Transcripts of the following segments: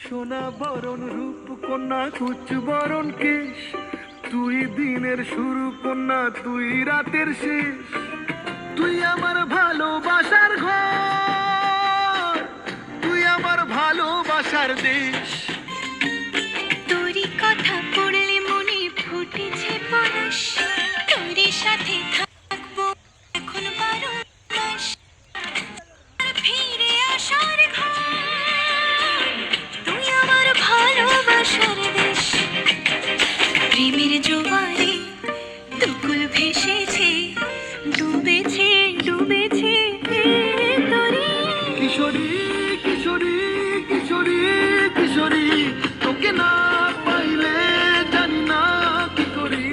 সোনা বরণ রূপ কন্যা কুচ বরণ কেশ, তুই দিনের শুরু কন্যা তুই রাতের শেষ। তুই আমার ভালোবাসার ঘর, তুই আমার ভালোবাসার দেশ। তোরই কথা পড়লে মনে ফুটেছে পরশ, তোরই সাথে থাকবো এখন 12 মাস। ফিরে আসার ঘর, তুই আমার ভালোবাসার দেশ। প্রেমের জোয়ারে দুকুল ভেসেছে, ডুবেছে ডুবেছে তোরে। কিশোরী কিশোরী কিশোরী কিশোরী, তোকে না পাইলে জানি না কি করি।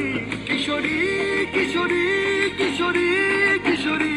কিশোরী কিশোরী কিশোরী কিশোরী,